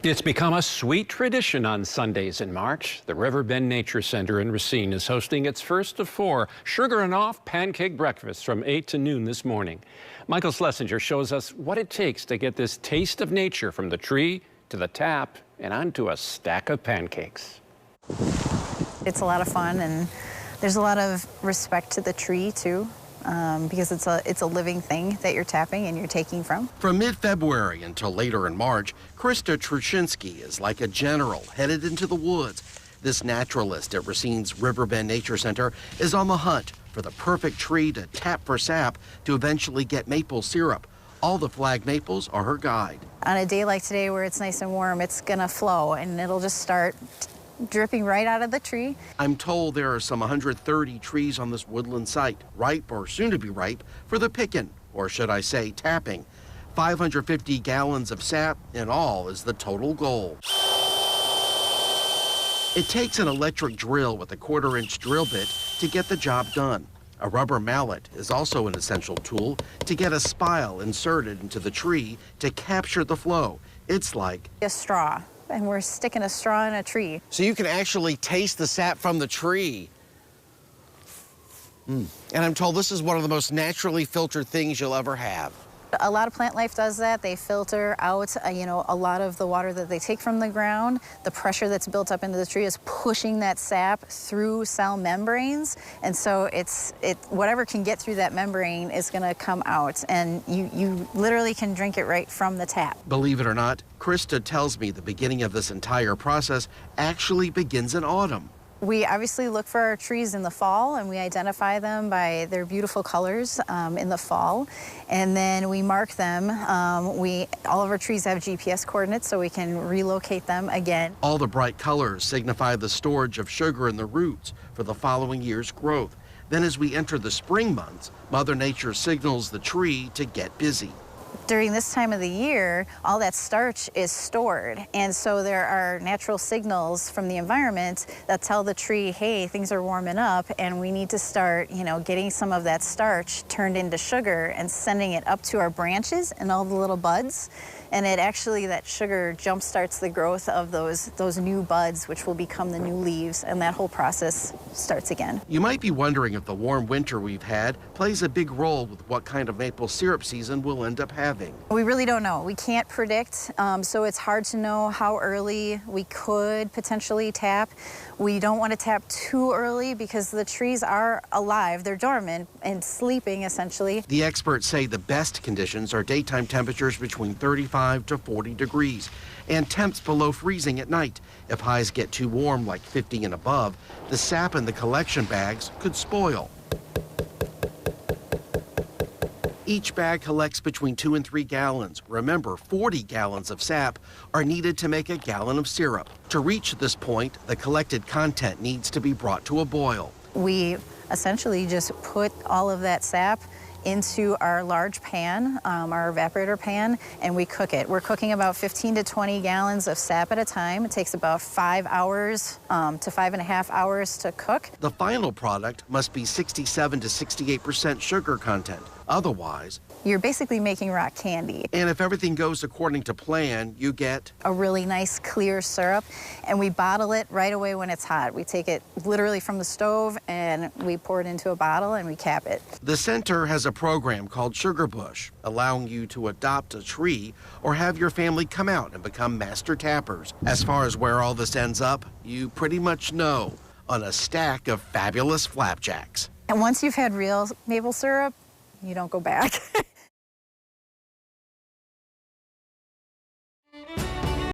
It's become a sweet tradition on Sundays in March. The Riverbend Nature Center in Racine is hosting its first of 4 sugar and off pancake breakfasts from 8 to noon this morning. Michael Schlesinger shows us what it takes to get this taste of nature from the tree to the tap and onto a stack of pancakes. It's a lot of fun, and there's a lot of respect to the tree too. Because it's a living thing that you're tapping and you're taking from. From mid-February until later in March, Krista Trushinsky is like a general headed into the woods. This naturalist at Racine's Riverbend Nature Center is on the hunt for the perfect tree to tap for sap to eventually get maple syrup. All the flag maples are her guide. On a day like today where it's nice and warm, it's gonna flow and it'll just start dripping right out of the tree. I'm told there are some 130 trees on this woodland site, ripe or soon to be ripe for the picking, or should I say tapping. 550 gallons of sap in all is the total goal. It takes an electric drill with a 1/4-inch drill bit to get the job done. A rubber mallet is also an essential tool to get a spile inserted into the tree to capture the flow. It's like a straw. And we're sticking a straw in a tree. So you can actually taste the sap from the tree. And I'm told this is one of the most naturally filtered things you'll ever have. A lot of plant life does that. They filter out, a lot of the water that they take from the ground. The pressure that's built up into the tree is pushing that sap through cell membranes. And so whatever can get through that membrane is going to come out. And you literally can drink it right from the tap. Believe it or not, Krista tells me the beginning of this entire process actually begins in autumn. We obviously look for our trees in the fall, and we identify them by their beautiful colors in the fall. And then we mark them. All of our trees have GPS coordinates, so we can relocate them again. All the bright colors signify the storage of sugar in the roots for the following year's growth. Then as we enter the spring months, Mother Nature signals the tree to get busy. During this time of the year, all that starch is stored, and so there are natural signals from the environment that tell the tree, hey, things are warming up and we need to start, getting some of that starch turned into sugar and sending it up to our branches and all the little buds. And that sugar jumpstarts the growth of those new buds, which will become the new leaves, and that whole process starts again. You might be wondering if the warm winter we've had plays a big role with what kind of maple syrup season we'll end up having. We really don't know. We can't predict, so it's hard to know how early we could potentially tap. We don't want to tap too early because the trees are alive. They're dormant and sleeping, essentially. The experts say the best conditions are daytime temperatures between 35 to 40 degrees and temps below freezing at night. If highs get too warm, like 50 and above, the sap in the collection bags could spoil. Each bag collects between 2 and 3 gallons. Remember, 40 gallons of sap are needed to make a gallon of syrup. To reach this point, the collected content needs to be brought to a boil. We essentially just put all of that sap into our large pan, our evaporator pan, and we cook it. We're cooking about 15 to 20 gallons of sap at a time. It takes about 5 hours to 5.5 hours to cook. The final product must be 67 to 68% sugar content. Otherwise, you're basically making rock candy. And if everything goes according to plan, you get a really nice clear syrup, and we bottle it right away when it's hot. We take it literally from the stove and we pour it into a bottle and we cap it. The center has a program called Sugar Bush, allowing you to adopt a tree or have your family come out and become master tappers. As far as where all this ends up, you pretty much know, on a stack of fabulous flapjacks. And once you've had real maple syrup, you don't go back.